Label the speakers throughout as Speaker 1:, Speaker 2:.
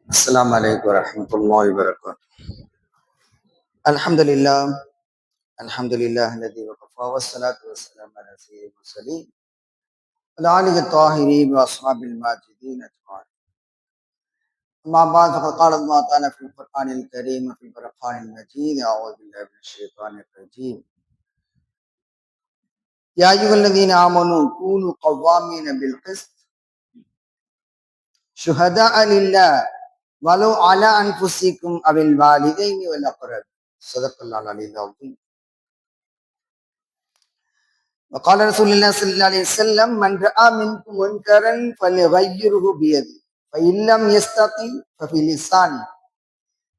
Speaker 1: السلام عليكم ورحمة الله وبركاته. الحمد لله الذي وكفى والصلاة والسلام على سيد المرسلين وعلى آله الطاهرين وأصحاب الماجدين أجمعين. أما بعد فقد قال الله تعالى في القرآن الكريم وفي الفرقان المجيد أعوذ بالله من الشيطان الرجيم. يا أيها الذين آمنوا كونوا قوامين بالقسط شهداء لله ولو على أنفسكم أو الوالدين والأقربين. صدق الله العلي العظيم. وقال رسول الله صلى الله عليه وسلم من رأى منكم منكرا فليغيره بيده فإن لم يستطع فبلسانه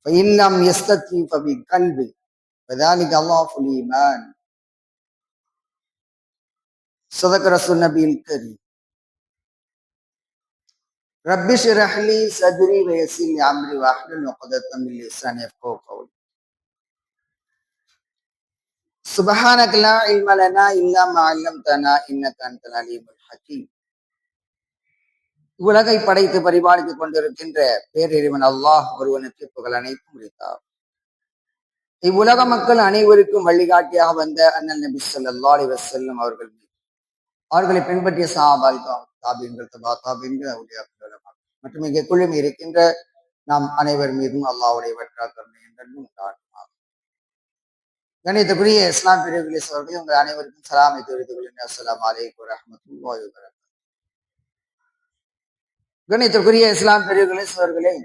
Speaker 1: فإن لم يستطع فبقلبه فذلك أضعف الإيمان. صدق رسول النبي الكريم. رب اشرح لي صدري ويسر لي أمري واحلل عقدة من لساني يفقهوا قولي. سبحانك لا علم لنا إلا ما علمتنا إنك أنت العليم الحكيم. உலகை படைத்து பரிபாலித்துக் கொண்டிருக்கின்ற பேரிறைவன் அல்லாஹ் ஒருவனுக்கு புகழ் அனைத்தும் உரித்தார். இவ்வுலக மக்கள் அனைவருக்கும் வழிகாட்டியாக வந்த அண்ணல் நபி ஸல்லல்லாஹு அலைஹி வஸல்லம் அவர்கள் அவர்களை பின்பற்றிய சஹாபாக்கள் தாபீன்கள் தபா தாபீன்கள் அவுலியாக்கள் மற்றும் இங்கே குழுமி இருக்கின்ற நாம் அனைவர் மீதும் அல்லாஹ்வுடைய வற்றாக்கருணை என்றும் உண்டாகுமாக. கணியத்துக்குரிய இஸ்லாம் பிரிவுகளை அவர்கள் உங்கள் அனைவருக்கும் சலாமை தெரிவித்துக் கொள்கிறேன். அஸ்ஸலாமு அலைக்கும் வரஹ்மத்துல்லாஹி வபரகாத்துஹு. கணியத்துக்குரிய இஸ்லாம் பிரிவுகளை அவர்களே,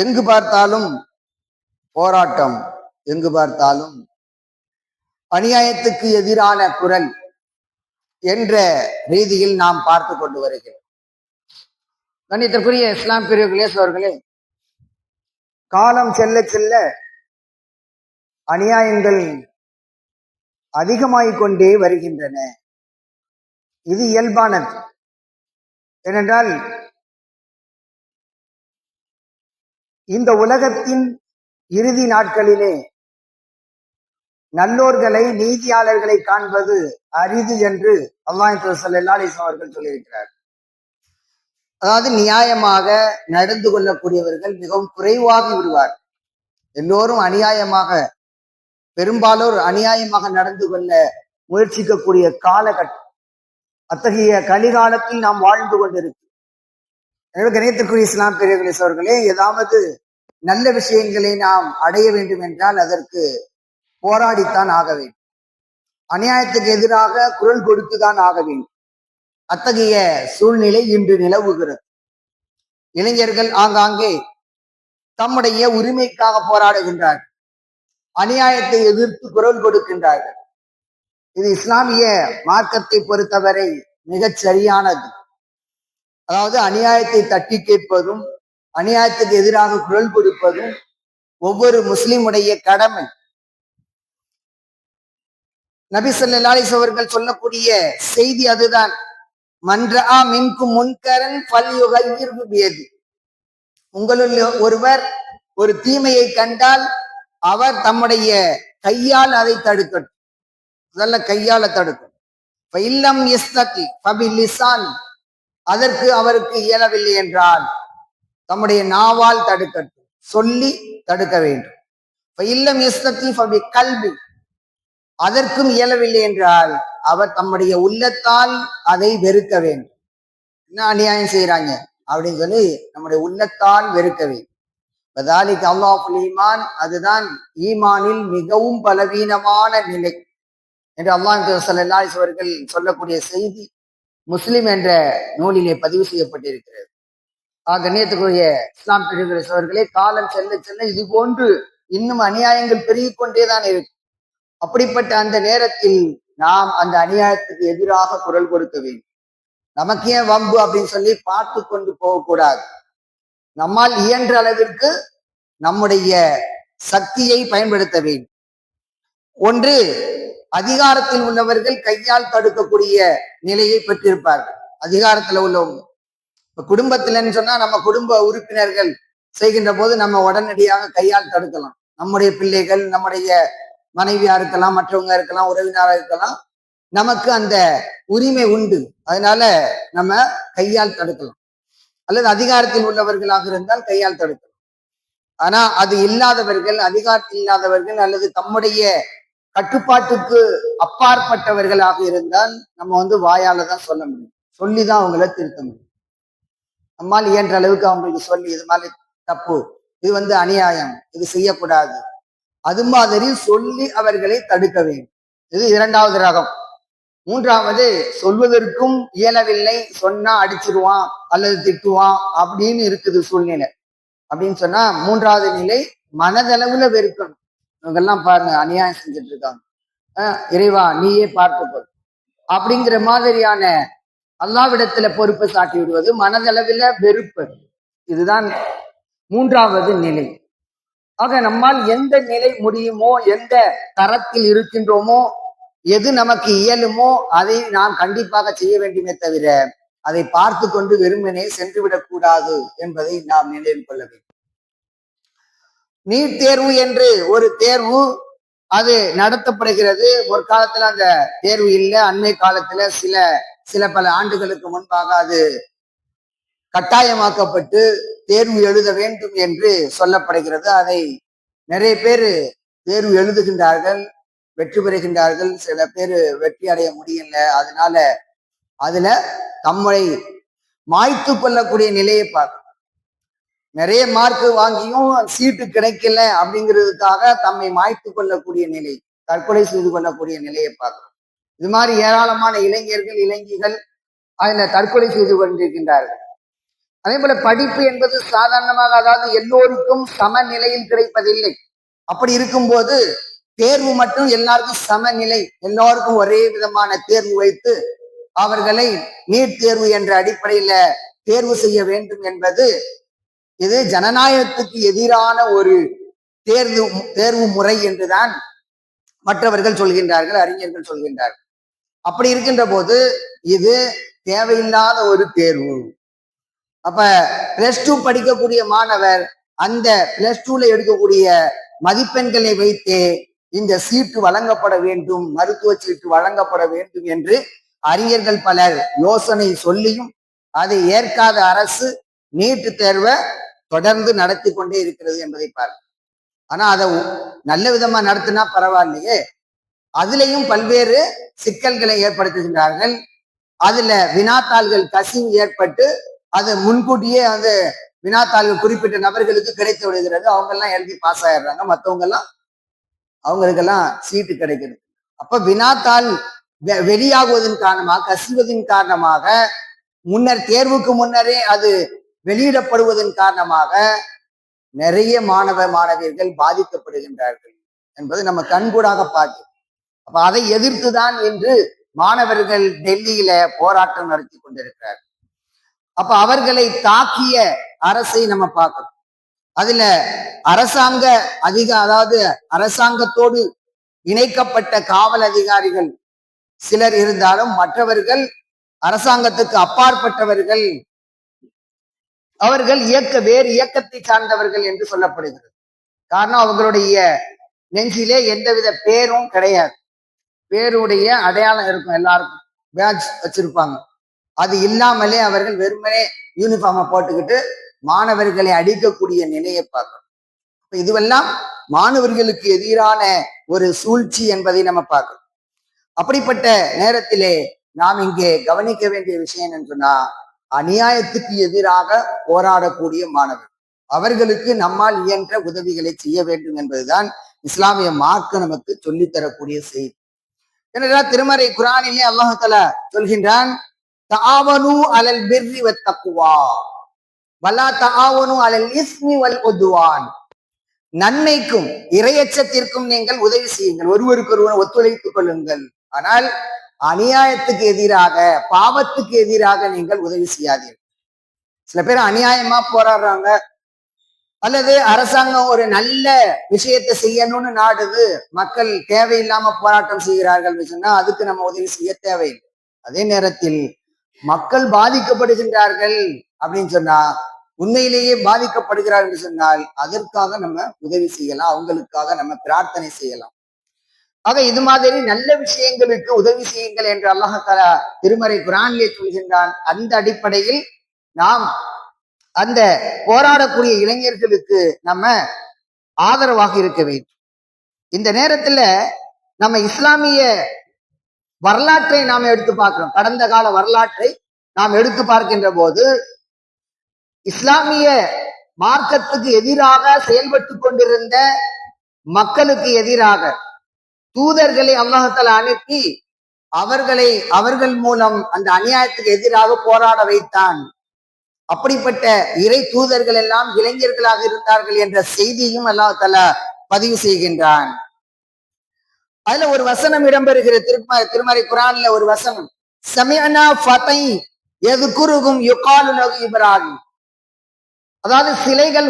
Speaker 1: எங்கு பார்த்தாலும் போராட்டம், எங்கு பார்த்தாலும் அநியாயத்துக்கு எதிரான குரல் என்ற ரீதியில் நாம் பார்த்து கொண்டு வருகிறோம். கணியத்திற்குரிய இஸ்லாம் பிரிவுகளே அவர்களே, காலம் செல்ல செல்ல அநியாயங்கள் அதிகமாகிக் கொண்டே வருகின்றன. இது இயல்பானது. ஏனென்றால் இந்த உலகத்தின் இறுதி நாட்களிலே நல்லோர்களை, நீதியாளர்களை காண்பது அரிது என்று அல்லாஹ் ஸல்லல்லாஹு அலைஹி வஸல்லம் அவர்கள் சொல்லியிருக்கிறார். அதாவது நியாயமாக நடந்து கொள்ளக்கூடியவர்கள் மிகவும் குறைவாகி விடுவார். எல்லோரும் அநியாயமாக, பெரும்பாலோர் அநியாயமாக நடந்து கொள்ள முயற்சிக்கக்கூடிய காலகட்டம். அத்தகைய கலிகாலத்தில் நாம் வாழ்ந்து கொண்டிருக்கிறோம். எனவே கணியத்திற்குரிய இஸ்லாம் பெரியவர்களே அவர்களே, ஏதாவது நல்ல விஷயங்களை நாம் அடைய வேண்டும் என்றால் அதற்கு போராடித்தான் ஆக வேண்டும். அநியாயத்துக்கு எதிராக குரல் கொடுத்துதான் ஆக வேண்டும். அத்தகைய சூழ்நிலை இன்று நிலவுகிறது. இளைஞர்கள் ஆங்காங்கே தம்முடைய உரிமைக்காக போராடுகின்றார்கள், அநியாயத்தை எதிர்த்து குரல் கொடுக்கின்றார்கள். இது இஸ்லாமிய மார்க்கத்தை பொறுத்தவரை மிகச் சரியானது. அதாவது அநியாயத்தை தட்டி கேட்பதும், அநியாயத்துக்கு எதிராக குரல் கொடுப்பதும் ஒவ்வொரு முஸ்லிமுடைய கடமை. நபி ஸல்லல்லாஹு அலைஹி வஸல்லம் அவர்கள் சொல்லக்கூடிய செய்தி அதுதான். மன் ரஆ மின்கும் முன்கரன் ஃபல்யுகையிர்ஹு பியதி. உங்களுள் ஒருவர் ஒரு தீமையை கண்டால் அவர் தம்முடைய கையால் அதை தடுக்கட்டும். அதெல்லாம் கையால தடுக்கும். ஃபஇல்லம் யஸ்தகி ஃபபிலிசான். அதற்கு அவருக்கு இயலவில்லை என்றால் தம்முடைய நாவால் தடுக்கட்டும், சொல்லி தடுக்க வேண்டும். ஃபஇல்லம் யஸ்தகி ஃபபிகல்பி. அதற்கும் இயலவில்லை என்றால் அவர் தம்முடைய உள்ளத்தால் அதை வெறுக்க வேண்டும். என்ன அநியாயம் செய்யறாங்க அப்படின்னு சொல்லி நம்முடைய உள்ளத்தால் வெறுக்க வேண்டும். வதாலிக அல்லாஹுல் ஈமான். அதுதான் ஈமானில் மிகவும் பலவீனமான நிலை என்று அல்லாஹ் ஸல்லல்லாஹு அலைஹி வஸல்லம் அவர்கள் சொல்லக்கூடிய செய்தி முஸ்லிம் என்ற நூலிலே பதிவு செய்யப்பட்டிருக்கிறது. கண்ணியத்துக்குரிய இஸ்லாம் பிரிவுகளே, காலம் செல்ல செல்ல இது போன்று இன்னும் அநியாயங்கள் பெருகிக் கொண்டேதான் இருக்கு. அப்படிப்பட்ட அந்த நேரத்தில் நாம் அந்த அநியாயத்துக்கு எதிராக குரல் கொடுக்க வேண்டும். நமக்கு ஏன் வம்பு அப்படின்னு சொல்லி பார்த்து கொண்டு போகக்கூடாது. நம்மால் இயன்ற அளவிற்கு நம்முடைய சக்தியை பயன்படுத்த வேண்டும். ஒன்று, அதிகாரத்தில் உள்ளவர்கள் கையால் தடுக்கக்கூடிய நிலையை பெற்றிருப்பார்கள். அதிகாரத்துல உள்ளவங்க இப்ப குடும்பத்திலன்னு சொன்னா நம்ம குடும்ப உறுப்பினர்கள் செய்கின்ற போது நம்ம உடனடியாக கையால் தடுக்கலாம். நம்முடைய பிள்ளைகள், நம்முடைய மனைவியா இருக்கலாம், மற்றவங்க இருக்கலாம், உறவினராக இருக்கலாம். நமக்கு அந்த உரிமை உண்டு. அதனால நம்ம கையால் தடுக்கலாம், அல்லது அதிகாரத்தில் உள்ளவர்களாக இருந்தால் கையால் தடுக்கலாம். ஆனா அது இல்லாதவர்கள், அதிகாரத்தில் இல்லாதவர்கள், அல்லது தம்முடைய கட்டுப்பாட்டுக்கு அப்பாற்பட்டவர்களாக இருந்தால் நம்ம வாயால தான் சொல்ல முடியும், சொல்லிதான் அவங்கள திருத்த முடியும். நம்மால் இயன்ற அளவுக்கு அவங்களுக்கு சொல்லி இது மாதிரி தப்பு, இது அநியாயம், இது செய்யக்கூடாது, அது மாதிரி சொல்லி அவர்களை தடுக்க வேண்டும். இது இரண்டாவது ரகம். மூன்றாவது, சொல்வதற்கும் இயலவில்லை, சொன்னா அடிச்சிருவான் அல்லது திட்டுவான் அப்படின்னு இருக்குது சூழ்நிலை. அப்படின்னு சொன்னா மூன்றாவது நிலை மனதளவுல வெறுக்கணும். இவங்கெல்லாம் பாருங்க அநியாயம் செஞ்சுட்டு இருக்காங்க, இறைவா நீயே பார்த்துக்கொள் அப்படிங்கிற மாதிரியான அல்லாவிடத்துல பொறுப்பை சாட்டி விடுவது, மனதளவில் வெறுப்பு. இதுதான் மூன்றாவது நிலை. ஆக நம்மால் எந்த நிலை முடியுமோ, எந்த தரத்தில் இருக்கின்றோமோ, எது நமக்கு இயலுமோ அதை நாம் கண்டிப்பாக செய்ய வேண்டுமே தவிர அதை பார்த்து கொண்டு வெறுமனே சென்று விடக்கூடாது என்பதை நாம் நினைவில் கொள்ள வேண்டும். நீட் தேர்வு என்று ஒரு தேர்வு அது நடத்தப்படுகிறது. ஒரு காலத்துல அந்த தேர்வு இல்லை, அண்மை காலத்துல சில பல ஆண்டுகளுக்கு முன்பாக அது கட்டாயமாக்கப்பட்டு தேர்வு எழுத வேண்டும் என்று சொல்லப்படுகிறது. அதை நிறைய பேர் தேர்வு எழுதுகின்றார்கள், வெற்றி பெறுகின்றார்கள். சில பேர் வெற்றி அடைய முடியல. அதனால அதுல தம்மை மாய்த்து கொள்ளக்கூடிய நிலையை பார்க்கணும். நிறைய மார்க் வாங்கியும் சீட்டு கிடைக்கல அப்படிங்கிறதுக்காக தம்மை மாய்த்து கொள்ளக்கூடிய நிலை, தற்கொலை செய்து கொள்ளக்கூடிய நிலையை பார்க்கணும். இது மாதிரி ஏராளமான இளைஞர்கள், இளைஞிகள் அதுல தற்கொலை செய்து கொண்டிருக்கின்றார்கள். அதே போல படிப்பு என்பது சாதாரணமாக, அதாவது எல்லோருக்கும் சமநிலையில் கிடைப்பதில்லை. அப்படி இருக்கும்போது தேர்வு மட்டும் எல்லாருக்கும் சமநிலை, எல்லோருக்கும் ஒரே விதமான தேர்வு வைத்து அவர்களை நீட் தேர்வு என்ற அடிப்படையில தேர்வு செய்ய வேண்டும் என்பது இது ஜனநாயகத்துக்கு எதிரான ஒரு தேர்வு முறை என்றுதான் மற்றவர்கள் சொல்கின்றார்கள், அறிஞர்கள் சொல்கின்றார்கள். அப்படி இருக்கின்ற போது இது தேவையில்லாத ஒரு தேர்வு. அப்ப +2 படிக்கக்கூடிய மாணவர் அந்த +2ல எடுக்கக்கூடிய மதிப்பெண்களை வைத்து இந்த சீட்டு வழங்கப்பட வேண்டும், மருத்துவ சீட்டு வழங்கப்பட வேண்டும் என்று அறிஞர்கள் பலர் யோசனை சொல்லியும் அதை ஏற்காத அரசு நீட்டு தேர்வை தொடர்ந்து நடத்தி கொண்டே இருக்கிறது என்பதை பார்க்க. ஆனா அதை நல்ல விதமா நடத்தினா பரவாயில்லையே, அதுலயும் பல்வேறு சிக்கல்களை ஏற்படுத்துகின்றார்கள். அதுல வினாத்தாள்கள் கசிவு ஏற்பட்டு அது முன்கூட்டியே வினாத்தாள்கள் குறிப்பிட்ட நபர்களுக்கு கிடைத்து விடுகிறது. அவங்க எல்லாம் எழுதி பாஸ் ஆயிடுறாங்க, மற்றவங்க எல்லாம் அவங்களுக்கெல்லாம் சீட்டு கிடைக்கிறது. அப்ப வினாத்தாள் வெளியாகுவதன் காரணமாக, கசிவதன் காரணமாக, முன்னர் தேர்வுக்கு முன்னரே அது வெளியிடப்படுவதன் காரணமாக நிறைய மாணவியர்கள் பாதிக்கப்படுகின்றார்கள் என்பது நம்ம கண்கூடாக பார்க்கிறோம். அப்ப அதை எதிர்த்துதான் இன்று மாணவர்கள் டெல்லியில போராட்டம் நடத்தி கொண்டிருக்கிறார்கள். அப்ப அவர்களை தாக்கிய அரசை நம்ம பார்க்கணும். அதுல அரசாங்க அதாவது அரசாங்கத்தோடு இணைக்கப்பட்ட காவல் அதிகாரிகள் சிலர் இருந்தாலும் மற்றவர்கள் அரசாங்கத்துக்கு அப்பாற்பட்டவர்கள், அவர்கள் வேறு இயக்கத்தை சார்ந்தவர்கள் என்று சொல்லப்படுகிறது. காரணம், அவங்களுடைய நெஞ்சிலே எந்தவித பேரும் கிடையாது. பேருடைய அடையாளம் இருக்கும், எல்லாருக்கும் பேட்ஜ் வச்சிருப்பாங்க. அது இல்லாமலே அவர்கள் வெறுமனே யூனிஃபார்மை போட்டுக்கிட்டு மாணவர்களை அடிக்கக்கூடிய நிலையை பார்க்கணும். இதுவெல்லாம் மாணவர்களுக்கு எதிரான ஒரு சூழ்ச்சி என்பதை நம்ம பார்க்கணும். அப்படிப்பட்ட நேரத்திலே நாம் இங்கே கவனிக்க வேண்டிய விஷயம் என்னன்னு சொன்னா, அநியாயத்துக்கு எதிராக போராடக்கூடிய மாணவர், அவர்களுக்கு நம்மால் இயன்ற உதவிகளை செய்ய வேண்டும் என்பதுதான் இஸ்லாமிய மார்க்க நமக்கு சொல்லித்தரக்கூடிய செய்தி. ஏனென்றால் திருமறை குர்ஆனிலே அல்லாஹ் தஆலா சொல்கின்றான், தஆவனு அலல் பிர்ரி வத் தக்வா வலா தஆவனு அலல் இஸ்மி வல் உத்வான். நன்மைக்கும் இறையச்சத்திற்கும் நீங்கள் உதவி செய்யுங்கள், ஒருவருக்கொருவர் ஒத்துழைத்துக் கொள்ளுங்கள். ஆனால் அநியாயத்துக்கு எதிராக, பாவத்துக்கு எதிராக நீங்கள் உதவி செய்யாதீர்கள். சில பேர் அநியாயமா போராடுறாங்க, அல்லது அரசாங்கம் ஒரு நல்ல விஷயத்தை செய்யணும்னு நாடுது, மக்கள் தேவையில்லாம போராட்டம் செய்கிறார்கள் சொன்னா அதுக்கு நம்ம உதவி செய்ய தேவையில்லை. அதே நேரத்தில் மக்கள் பாதிக்கப்படுகின்றார்கள் அப்படின்னு சொன்னா, உண்மையிலேயே பாதிக்கப்படுகிறார்கள் என்று சொன்னால் அதற்காக நம்ம உதவி செய்யலாம், அவங்களுக்காக நம்ம பிரார்த்தனை செய்யலாம். ஆக இது மாதிரி நல்ல விஷயங்களுக்கு உதவி செய்யுங்கள் என்று அல்லாஹாலா திருமறை குரானிலே சொல்கின்றான். அந்த அடிப்படையில் நாம் அந்த போராடக்கூடிய இளைஞர்களுக்கு நம்ம ஆதரவாக இருக்க வேண்டும். இந்த நேரத்துல நம்ம இஸ்லாமிய வரலாற்றை நாம் எடுத்து பார்க்கிறோம். கடந்த கால வரலாற்றை நாம் எடுத்து பார்க்கின்ற போது இஸ்லாமிய மார்க்கத்துக்கு எதிராக செயல்பட்டு கொண்டிருந்த மக்களுக்கு எதிராக தூதர்களை அல்லாஹாலா அனுப்பி அவர்கள் மூலம் அந்த அநியாயத்துக்கு எதிராக போராட வைத்தான். அப்படிப்பட்ட இறை தூதர்கள் எல்லாம் இளைஞர்களாக இருந்தார்கள் என்ற செய்தியும் அல்லாஹாலா பதிவு செய்கின்றான். அதுல ஒரு வசனம் இடம்பெறுகிற திருமறை குரான்ல ஒரு வசனம், சமிஅனா ஃபதை யذ்குருகும் யுகாலு லஹு இப்ராஹிம். அதாவது சிலைகள்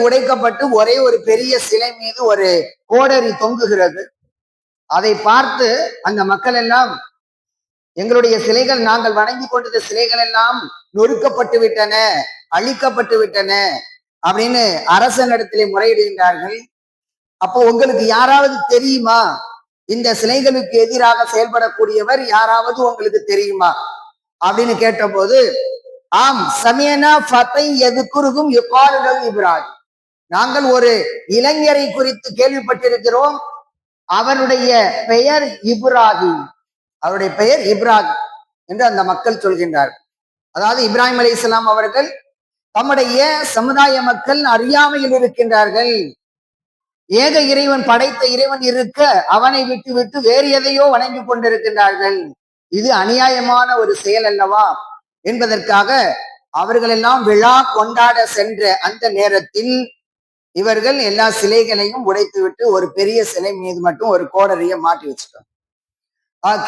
Speaker 1: உடைக்கப்பட்டு ஒரே ஒரு பெரிய சிலை மீது ஒரு கோடரி தொங்குகிறது. அதை பார்த்து அந்த மக்கள் எல்லாம், எங்களுடைய சிலைகள், நாங்கள் வணங்கி கொண்டிருந்த சிலைகள் எல்லாம் நொறுக்கப்பட்டு விட்டன, அழிக்கப்பட்டு விட்டன அப்படின்னு அரசனிடத்திலே முறையிடுகின்றார்கள். அப்போ உங்களுக்கு யாராவது தெரியுமா, இந்த சிலைகளுக்கு எதிராக செயல்படக்கூடியவர் யாராவது உங்களுக்கு தெரியுமா அப்படின்னு கேட்ட போது, ஆம், சமியனா ஃபதை யذ்குருகும் யுகாலு லஹு இப்ராஹிம். நாங்கள் ஒரு இளைஞரை குறித்து கேள்விப்பட்டிருக்கிறோம், அவருடைய பெயர் இப்ராஹிம், அவருடைய பெயர் இப்ராஹிம் என்று அந்த மக்கள் சொல்கின்றார்கள். அதாவது இப்ராஹிம் அலைஹிஸ்ஸலாம் அவர்கள் தம்முடைய சமுதாய மக்கள் அறியாமையில் இருக்கின்றார்கள். ஏக இறைவன், படைத்த இறைவன் இருக்க அவனை விட்டு விட்டு வேறு எதையோ வணங்கி கொண்டிருக்கின்றார்கள். இது அநியாயமான ஒரு செயல் அல்லவா என்பதற்காக அவர்கள் எல்லாம் விழா கொண்டாட சென்ற அந்த நேரத்தில் இவர்கள் எல்லா சிலைகளையும் உடைத்து விட்டு ஒரு பெரிய சிலை மீது மட்டும் ஒரு கோடரிய மாட்டி வச்சுட்டாங்க.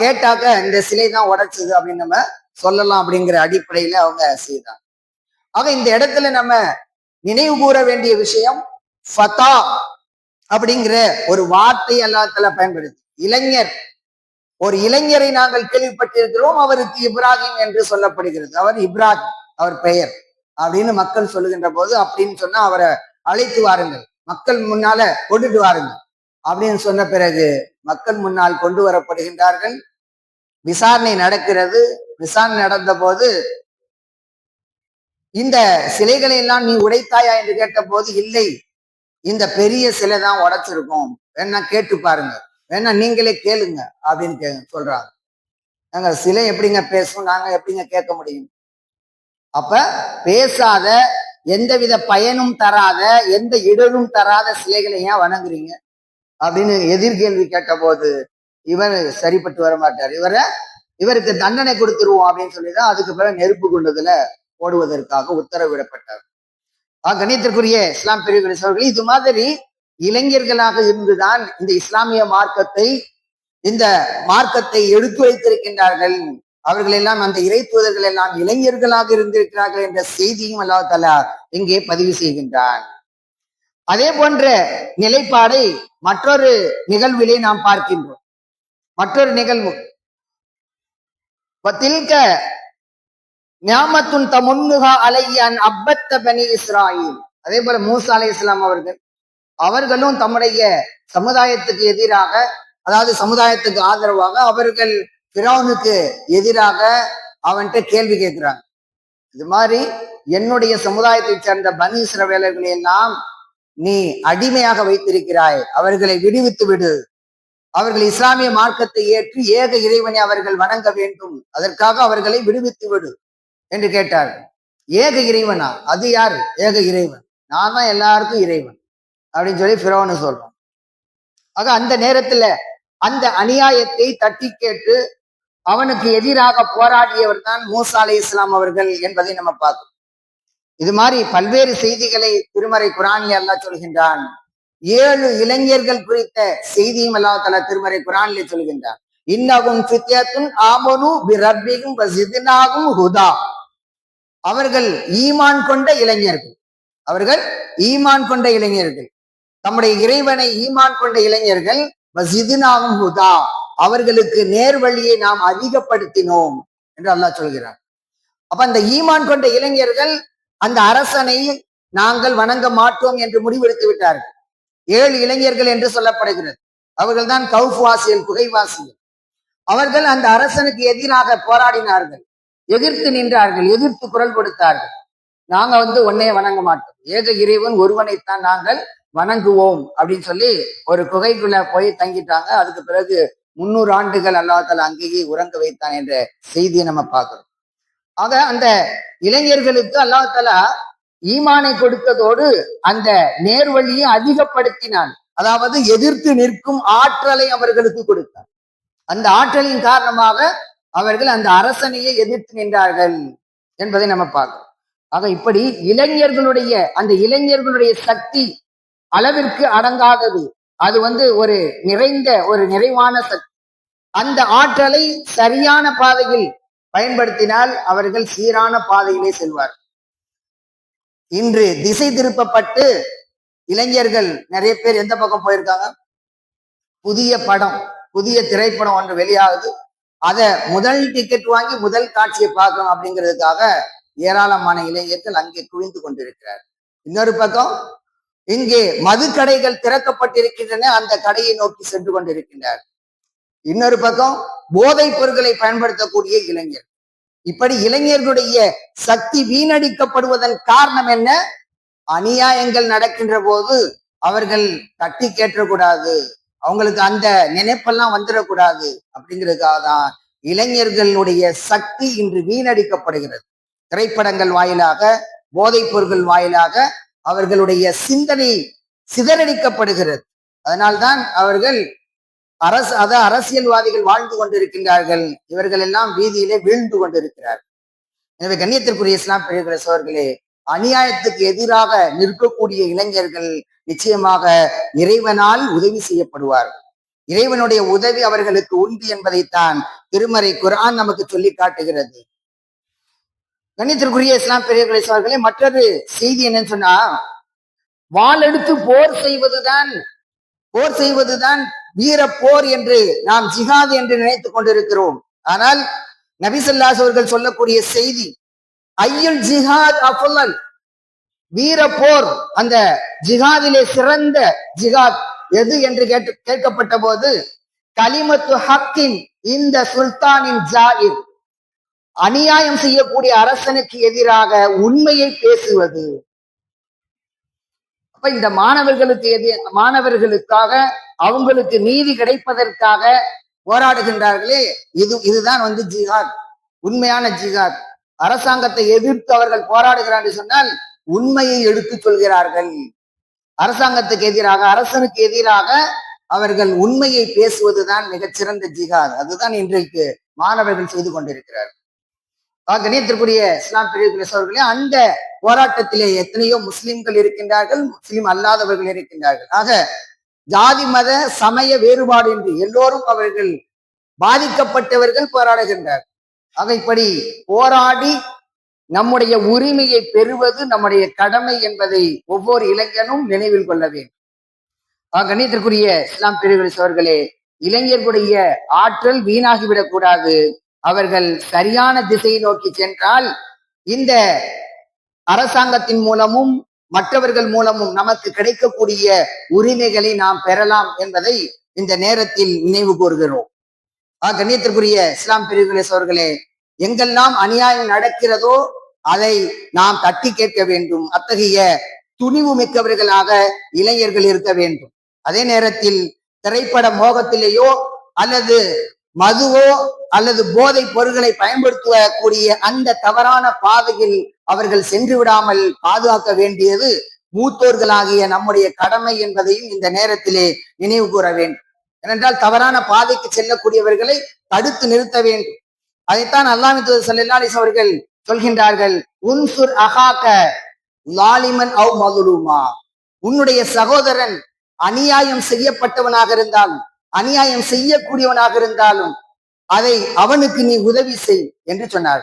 Speaker 1: கேட்டாக்க இந்த சிலை தான் உடைச்சது அப்படின்னு நம்ம சொல்லலாம் அப்படிங்கிற அடிப்படையில அவங்க செய்தாங்க. ஆக இந்த இடத்துல நம்ம நினைவு கூற வேண்டிய விஷயம், ஃபதா அப்படிங்கிற ஒரு வார்த்தை அல்லாஹ்தஆலா பயன்படுத்தி, இளைஞர், ஒரு இளைஞரை நாங்கள் கேள்விப்பட்டிருக்கிறோம், அவருக்கு இப்ராஹிம் என்று சொல்லப்படுகிறது, அவர் இப்ராஹிம் அவர் பெயர் அப்படின்னு மக்கள் சொல்லுகின்ற போது, அப்படின்னு சொன்னா அவரை அழைத்து வாருங்கள், மக்கள் முன்னால கொண்டுட்டு வாருங்கள் அப்படின்னு சொன்ன பிறகு மக்கள் முன்னால் கொண்டு வரப்படுகின்றார்கள். விசாரணை நடக்கிறது. விசாரணை நடந்த போது, இந்த சிலைகளை எல்லாம் நீ உடைத்தாயா என்று கேட்ட போது, இல்லை, இந்த பெரிய சிலை தான் உடைச்சிருக்கோம், வேணா கேட்டு பாருங்க, வேணா நீங்களே கேளுங்க அப்படின்னு சொல்றாங்க. நாங்க சிலை எப்படிங்க பேசும், நாங்க எப்படிங்க கேட்க முடியும்? அப்ப பேசாத, எந்தவித பயனும் தராத, எந்த இடரும் தராத சிலைகளை ஏன் வணங்குறீங்க அப்படின்னு எதிர்கேள்வி கேட்ட போது, இவர் சரிப்பட்டு வர மாட்டார், இவருக்கு தண்டனை கொடுத்துருவோம் அப்படின்னு சொல்லிதான் அதுக்கு பிறகு நெருப்பு குண்டத்துல போடுவதற்காக உத்தரவிடப்பட்டார். கணியத்திற்குரிய இஸ்லாம் பிரிவுகள், இது மாதிரி இளைஞர்களாக இருந்துதான் இந்த இஸ்லாமிய இந்த மார்க்கத்தை எடுத்து வைத்திருக்கின்றார்கள். அவர்கள் எல்லாம், அந்த இறை தூதர்கள் எல்லாம் இளைஞர்களாக இருந்திருக்கிறார்கள் என்ற செய்தியும் அல்லாஹ் தஆலா இங்கே பதிவு செய்கின்றான். அதே போன்ற நிலைப்பாடை மற்றொரு நிகழ்விலே நாம் பார்க்கின்றோம். மற்றொரு நிகழ்வு, வத்தில்க நியாமத்துன் தமுன்னுஹா அலையன் அப்பத்த பனி இஸ்ராயில். அதே போல மூசா அலைஹிஸ்ஸலாம் அவர்களும் தம்முடைய சமுதாயத்துக்கு எதிராக, அதாவது சமுதாயத்துக்கு ஆதரவாக, அவர்கள் ஃபிரௌனுக்கு எதிராக அவன்கிட்ட கேள்வி கேட்கிறாங்க. இது மாதிரி என்னுடைய சமுதாயத்தை சேர்ந்த பனி இஸ்ரவேலர்களை எல்லாம் நீ அடிமையாக வைத்திருக்கிறாய், அவர்களை விடுவித்து விடு, அவர்கள் இஸ்லாமிய மார்க்கத்தை ஏற்று ஏக இறைவனை அவர்கள் வணங்க வேண்டும், அதற்காக அவர்களை விடுவித்து விடு என்று கேட்டார்கள். ஏக இறைவனா? அது யாரு ஏக இறைவன்? நான் தான் எல்லாருக்கும் இறைவன் அப்படின்னு சொல்லி ஃபிரௌன் சொல்றோம். ஆக அந்த நேரத்துல அந்த அநியாயத்தை தட்டி கேட்டு அவனுக்கு எதிராக போராடியவர் தான் மூசா அலைஹிஸ்ஸலாம் அவர்கள் என்பதை நம்ம பார்க்கிறோம். இது மாதிரி பல்வேறு செய்திகளை திருமறை குரானிலே அல்லாஹ் சொல்கின்றான். 7 இளைஞர்கள் குறித்த செய்தியும் அல்லாஹ் தஆலா திருமறை குரானிலே சொல்கின்றான். இன்னகும் ஃபித்யத்துன் ஆமனு பிரப்பிஹிம் வஸித்னாஹும் ஹுதா. அவர்கள் ஈமான் கொண்ட இளைஞர்கள், அவர்கள் ஈமான் கொண்ட இளைஞர்கள், தம்முடைய இறைவனை ஈமான் கொண்ட இளைஞர்கள், வஸித்னாஹும் ஹுதா, அவர்களுக்கு நேர்வழியை நாம் அதிகப்படுத்தினோம் என்று அல்லாஹ் சொல்கிறார். அப்ப அந்த ஈமான் கொண்ட இளைஞர்கள் அந்த அரசனை நாங்கள் வணங்க மாட்டோம் என்று முடிவெடுத்து விட்டார்கள். 7 இளைஞர்கள் என்று சொல்லப்படுகிறது. அவர்கள் தான் கவுஃப் வாசிகள், குகைவாசிகள். அவர்கள் அந்த அரசனுக்கு எதிராக போராடினார்கள், எதிர்த்து நின்றார்கள், எதிர்த்து குரல் கொடுத்தார்கள். நாங்க ஒன்னைய வணங்க மாட்டோம், ஏக இறைவன் ஒருவனைத்தான் நாங்கள் வணங்குவோம் அப்படின்னு சொல்லி ஒரு குகைக்குள்ள போய் தங்கிட்டாங்க. அதுக்கு பிறகு 300 ஆண்டுகள் அல்லாஹ் தஆலா அங்கேயே உறங்க வைத்தான் என்ற செய்தியை நம்ம பார்க்கிறோம். ஆக அந்த இளைஞர்களுக்கு அல்லாஹ் தஆலா ஈமானை கொடுத்ததோடு அந்த நேர்வழியை அதிகப்படுத்தினான். அதாவது எதிர்த்து நிற்கும் ஆற்றலை அவர்களுக்கு கொடுத்தார். அந்த ஆற்றலின் காரணமாக அவர்கள் அந்த அரசனையே எதிர்த்து நின்றார்கள் என்பதை நம்ம பார்க்கிறோம். ஆக இப்படி அந்த இளைஞர்களுடைய சக்தி அளவிற்கு அடங்காதது. அது ஒரு நிறைவான சக்தி. அந்த ஆற்றலை சரியான பாதையில் பயன்படுத்தினால் அவர்கள் சீரான பாதையிலே செல்வார். இன்று திசை திருப்பப்பட்டு இளைஞர்கள் நிறைய பேர் எந்த பக்கம் போயிருக்காங்க? புதிய திரைப்படம் ஒன்று வெளியாகுது, அதை முதல் டிக்கெட் வாங்கி முதல் காட்சியை பார்க்கணும் அப்படிங்கிறதுக்காக ஏராளமான இளைஞர்கள் அங்கே குவிந்து கொண்டிருக்கிறார். இன்னொரு பக்கம் இங்கே மதுக்கடைகள் திறக்கப்பட்டிருக்கின்றன, அந்த கடையை நோக்கி சென்று கொண்டிருக்கின்றார். இன்னொரு பக்கம் போதைப் பொருட்களை பயன்படுத்தக்கூடிய இளைஞர். இப்படி இளைஞர்களுடைய சக்தி வீணடிக்கப்படுவதன் காரணம் என்ன? அநியாயங்கள் நடக்கின்ற போது அவர்கள் தட்டி கேட்டக்கூடாது, அவங்களுக்கு அந்த நினைப்பெல்லாம் வந்துடக்கூடாது அப்படிங்கிறதுக்காக தான் இளைஞர்களுடைய சக்தி இன்று வீணடிக்கப்படுகிறது. திரைப்படங்கள் வாயிலாக, போதைப் பொருட்கள் வாயிலாக அவர்களுடைய சிந்தனை சிதறடிக்கப்படுகிறது. அதனால்தான் அவர்கள் அரசியல்வாதிகள் வாழ்ந்து கொண்டிருக்கின்றார்கள், இவர்கள் எல்லாம் வீதியிலே வீழ்ந்து கொண்டிருக்கிறார்கள். எனவே கண்ணியத்திற்குரிய இஸ்லாம் பெரியவர்களே, சோர்களே, அநியாயத்துக்கு எதிராக நிற்கக்கூடிய இளைஞர்கள் நிச்சயமாக இறைவனால் உதவி செய்யப்படுவார்கள். இறைவனுடைய உதவி அவர்களுக்கு உண்டு என்பதைத்தான் திருமறை குர்ஆன் நமக்கு சொல்லி காட்டுகிறது. கண்ணியத்திற்குரிய இஸ்லாம் பெரியவர்களே, சோர்களே, மற்றொரு செய்தி என்னன்னு சொன்னா, வாள் எடுத்து போர் செய்வதுதான் வீர போர் என்று நாம் ஜிஹாத் என்று நினைத்துக் கொண்டிருக்கிறோம். ஆனால் நபி ஸல்லல்லாஹு அலைஹி அவர்கள் சொல்லக்கூடிய செய்தி, ஐயுல் ஜிஹாத் அஃலல், வீர போர், அந்த ஜிஹாதிலே சிறந்த ஜிஹாத் எது என்று கேட்கப்பட்ட போது, கலிமத்து ஹக்கின் இந்த சுல்தானின் ஜாயிர், அநியாயம் செய்யக்கூடிய அரசனுக்கு எதிராக உண்மையை பேசுவது. அப்ப இந்த மாணவர்களுக்காக, அவங்களுக்கு நீதி கிடைப்பதற்காக போராடுகின்றார்களே, இதுதான் ஜிஹாத், உண்மையான ஜிஹாத். அரசாங்கத்தை எதிர்த்து அவர்கள் போராடுகிறார்கள் சொன்னால் உண்மையை எடுத்து சொல்கிறார்கள். அரசாங்கத்துக்கு எதிராக, அரசனுக்கு எதிராக அவர்கள் உண்மையை பேசுவதுதான் மிகச்சிறந்த ஜிஹாத். அதுதான் இன்றைக்கு மாணவர்கள் செய்து கொண்டிருக்கிறார்கள். கணியத்திற்குரிய இஸ்லாம் பெரியவர்களே, அந்த போராட்டத்திலே எத்தனையோ முஸ்லிம்கள் இருக்கின்றார்கள், முஸ்லிம் அல்லாதவர்கள் இருக்கின்றார்கள். ஆக ஜாதி மத சமய வேறுபாடு என்று எல்லோரும் அவர்கள் பாதிக்கப்பட்டவர்கள் போராடுகின்றார்கள். ஆக இப்படி போராடி நம்முடைய உரிமையை பெறுவது நம்முடைய கடமை என்பதை ஒவ்வொரு இளைஞனும் நினைவில் கொள்ள வேண்டும். கண்ணியத்திற்குரிய இஸ்லாம் பெரியவர்களே, இளைஞர்களுடைய ஆற்றல் வீணாகிவிடக் கூடாது. அவர்கள் சரியான திசையை நோக்கி சென்றால் இந்த அரசாங்கத்தின் மூலமும் மற்றவர்கள் மூலமும் நமக்கு கிடைக்கக்கூடிய உரிமைகளை நாம் பெறலாம் என்பதை இந்த நேரத்தில் நினைவு கூறுகிறோம். கண்ணியத்திற்குரிய இஸ்லாம் பெரியவர்களே, எங்கெல்லாம் அநியாயம் நடக்கிறதோ அதை நாம் தட்டி கேட்க வேண்டும். அத்தகைய துணிவு மிக்கவர்களாக இளைஞர்கள் இருக்க வேண்டும். அதே நேரத்தில் திரைப்பட மோகத்திலேயோ அல்லது மதுவோ அல்லது போதை பொருட்களை பயன்படுத்தக்கூடிய அந்த தவறான பாதையில் அவர்கள் சென்று விடாமல் பாதுகாக்க வேண்டியது மூத்தோர்களாகிய நம்முடைய கடமை என்பதையும் இந்த நேரத்திலே நினைவு கூற வேண்டும். ஏனென்றால் தவறான பாதைக்கு செல்லக்கூடியவர்களை தடுத்து நிறுத்த வேண்டும். அதைத்தான் அல்லாஹ்வின் தூதர் ஸல்லல்லாஹு அலைஹி அவர்கள் சொல்கின்றார்கள், உன்சுர் அகாக லாலிமன் அவ் மதுலூமா, உன்னுடைய சகோதரன் அநியாயம் செய்யப்பட்டவனாக இருந்தாலும், அநியாயம் செய்யக்கூடியவனாக இருந்தாலும் அதை அவனுக்கு நீ உதவி செய் என்று சொன்னார்.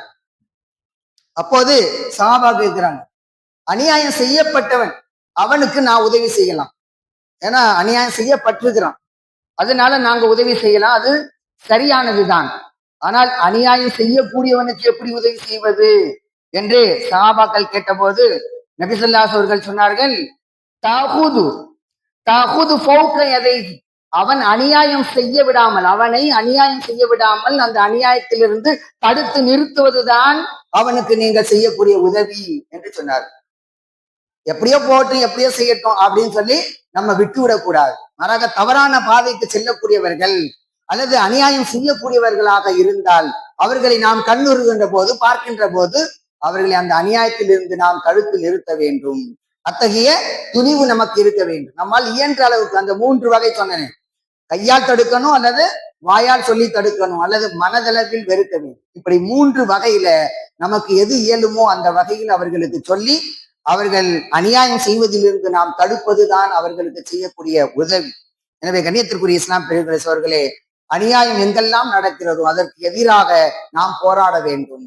Speaker 1: அப்போது சஹாபா கேட்கிறாங்க, அநியாயம் செய்யப்பட்டவன் அவனுக்கு நான் உதவி செய்யலாம், ஏன்னா அநியாயம் செய்யப்பட்டிருக்கிறான், அதனால நாங்க உதவி செய்யலாம், அது சரியானதுதான். ஆனால் அநியாயம் செய்யக்கூடியவனுக்கு எப்படி உதவி செய்வது என்று சஹாபாக்கள் கேட்டபோது நபி ஸல்லல்லாஹு அலைஹி அவர்கள் சொன்னார்கள், தாகூது தகுது ஃபௌக யதைஹி, அவன் அநியாயம் செய்ய விடாமல், அவனை அநியாயம் செய்ய விடாமல் அந்த அநியாயத்திலிருந்து தடுத்து நிறுத்துவதுதான் அவனுக்கு நீங்கள் செய்யக்கூடிய உதவி என்று சொன்னார். எப்படியோ போட்டும் எப்படியோ செய்யட்டும் அப்படின்னு சொல்லி நம்ம விட்டு விடக்கூடாது. மாறாக தவறான பாதைக்கு செல்லக்கூடியவர்கள் அல்லது அநியாயம் செய்யக்கூடியவர்களாக இருந்தால் அவர்களை நாம் கண்ணுறுகின்ற போது, பார்க்கின்ற போது அவர்களை அந்த அநியாயத்திலிருந்து நாம் தடுத்து நிறுத்த வேண்டும். அத்தகைய துணிவு நமக்கு இருக்க வேண்டும். நம்மால் இயன்ற அளவுக்கு அந்த 3 வகை சொன்னேன், கையால் தடுக்கணும், அல்லது வாயால் சொல்லி தடுக்கணும், அல்லது மனதளவில் வெறுக்க வேண்டும். இப்படி 3 வகையில நமக்கு எது இயலுமோ அந்த வகையில் அவர்களுக்கு சொல்லி அவர்கள் அநியாயம் செய்வதிலிருந்து நாம் தடுப்பதுதான் அவர்களுக்கு செய்யக்கூடிய உதவி. எனவே கண்ணியத்திற்குரிய இஸ்லாம் பெரியவர்களே, அவர்களே, அநியாயம் எங்கெல்லாம் நடக்கிறதோ அதற்கு எதிராக நாம் போராட வேண்டும்.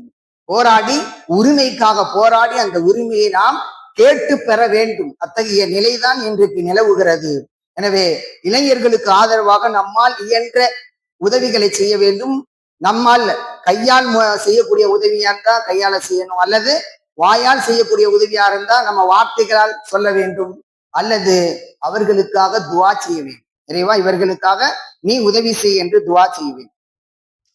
Speaker 1: போராடி உரிமைக்காக போராடி அந்த உரிமையை நாம் கேட்டு பெற வேண்டும். அத்தகைய நிலைதான் இன்றைக்கு நிலவுகிறது. எனவே இளைஞர்களுக்கு ஆதரவாக நம்மால் இயன்ற உதவிகளை செய்ய வேண்டும். நம்மால் கையால் செய்யக்கூடிய உதவியா இருந்தா கையால செய்யணும், அல்லது வாயால் செய்யக்கூடிய உதவியா இருந்தா நம்ம வார்த்தைகளால் சொல்ல வேண்டும், அல்லது அவர்களுக்காக துவா செய்ய வேண்டும். இறைவா இவர்களுக்காக நீ உதவி செய் என்று துவா செய்ய வேண்டும்.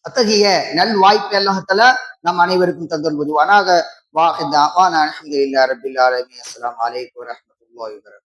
Speaker 1: அத்தகைய நல் வாய்ப்பு அல்லாஹ்தஆலா நம் அனைவருக்கும் தந்தல் புரிவானாக. வாஹித் அல்ஹம்துலில்லாஹி ரப்பில் ஆலமீன். அஸ்ஸலாமு அலைக்கும் வரஹ்மத்துல்லாஹி வபரகாத்துஹு.